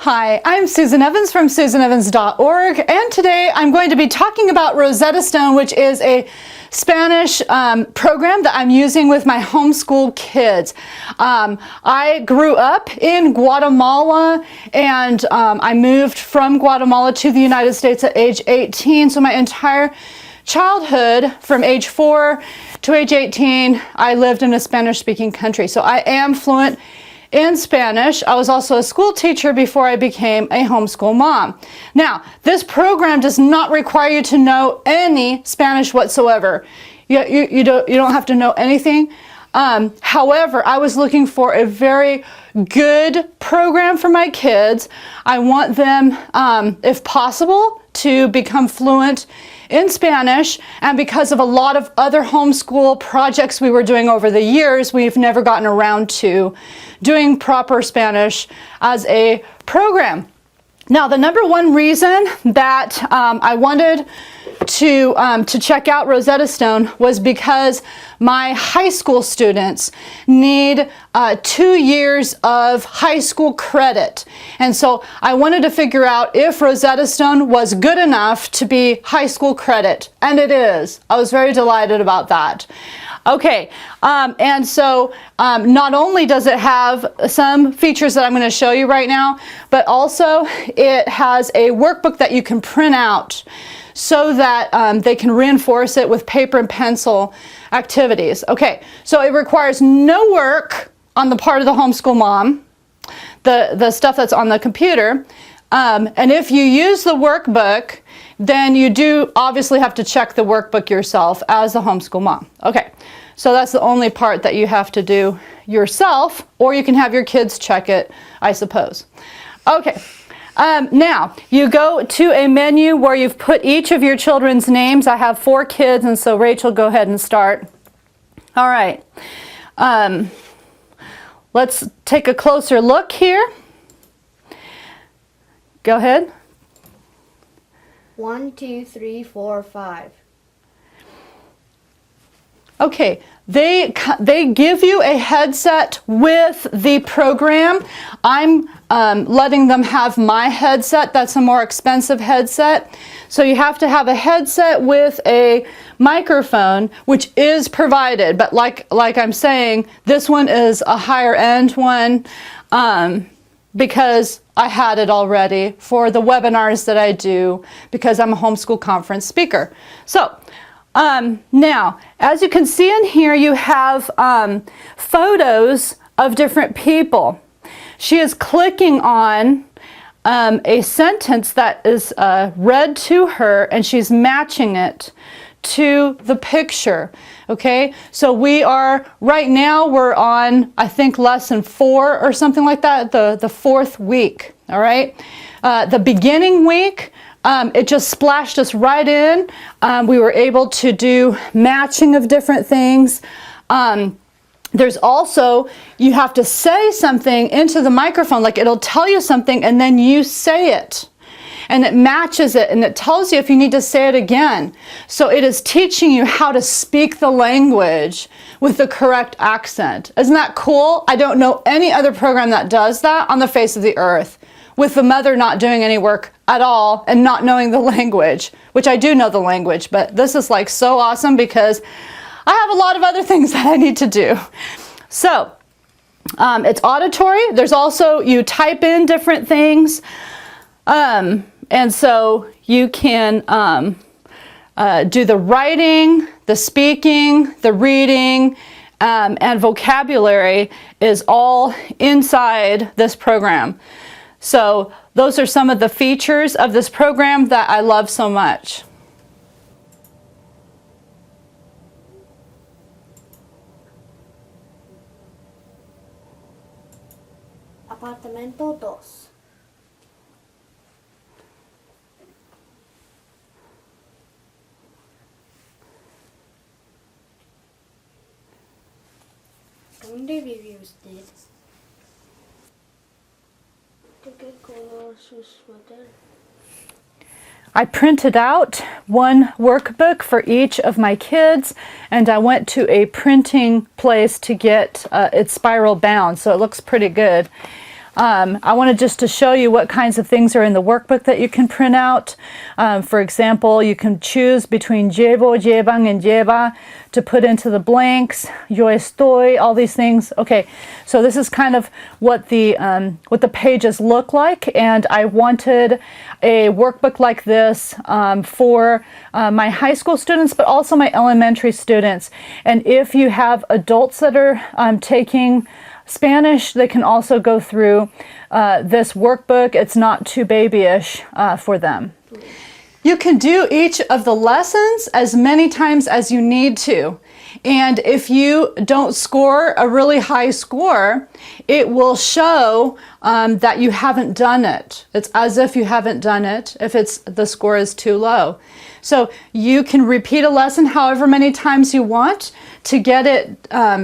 Hi, I'm Susan Evans from susanevans.org, and today I'm going to be talking about Rosetta Stone, which is a Spanish program that I'm using with my homeschool kids. I grew up in Guatemala, and I moved from Guatemala to the United States at age 18, so my entire childhood from age 4 to age 18, I lived in a Spanish-speaking country, so I am fluent in Spanish. I was also a school teacher before I became a homeschool mom. Now, this program does not require you to know any Spanish whatsoever. You don't have to know anything. However, I was looking for a very good program for my kids. I want them, if possible, to become fluent in Spanish, and because of a lot of other homeschool projects we were doing over the years, we've never gotten around to doing proper Spanish as a program. Now, the number one reason that I wanted to check out Rosetta Stone was because my high school students need 2 years of high school credit. And so I wanted to figure out if Rosetta Stone was good enough to be high school credit. And it is. I was very delighted about that. Okay, and so not only does it have some features that I'm going to show you right now, but also it has a workbook that you can print out so that they can reinforce it with paper and pencil activities. Okay, so it requires no work on the part of the homeschool mom, the stuff that's on the computer, and if you use the workbook, then you do obviously have to check the workbook yourself as a homeschool mom. Okay, so that's the only part that you have to do yourself, or you can have your kids check it, I suppose. Okay, now you go to a menu where you've put each of your children's names. I have 4 kids, and so Rachel, go ahead and start. All right, let's take a closer look here. Go ahead. 1, 2, 3, 4, 5. Okay, they give you a headset with the program. I'm letting them have my headset. That's a more expensive headset. So you have to have a headset with a microphone, which is provided. But like I'm saying, this one is a higher end one because I had it already for the webinars that I do because I'm a homeschool conference speaker. So now, as you can see in here, you have photos of different people. She is clicking on a sentence that is read to her, and she's matching it to the picture. Okay, so right now we're on, I think, lesson 4 or something like that, the 4th week. All right, the beginning week, it just splashed us right in. We were able to do matching of different things. There's also, you have to say something into the microphone, like it'll tell you something and then you say it. And it matches it, and it tells you if you need to say it again. So it is teaching you how to speak the language with the correct accent. Isn't that cool? I don't know any other program that does that on the face of the earth, with the mother not doing any work at all and not knowing the language, which I do know the language, but this is like so awesome because I have a lot of other things that I need to do. So it's auditory. There's also, you type in different things. And so you can do the writing, the speaking, the reading, and vocabulary is all inside this program. So those are some of the features of this program that I love so much. Apartamento 2. ¿Dónde vive usted? ¿De qué color su suéter? I printed out one workbook for each of my kids, and I went to a printing place to get it spiral bound, so it looks pretty good. I wanted just to show you what kinds of things are in the workbook that you can print out. For example, you can choose between llevo, llevan, and lleva to put into the blanks. Yo estoy, all these things. Okay, so this is kind of what the pages look like, and I wanted a workbook like this for my high school students, but also my elementary students. And if you have adults that are taking Spanish, they can also go through this workbook. It's not too babyish for them. You can do each of the lessons as many times as you need to. And if you don't score a really high score, it will show that you haven't done it. It's as if you haven't done it if the score is too low. So you can repeat a lesson however many times you want to get it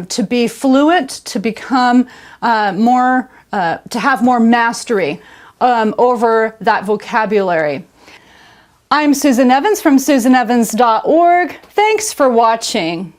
to be fluent, to become to have more mastery over that vocabulary. I'm Susan Evans from SusanEvans.org. Thanks for watching.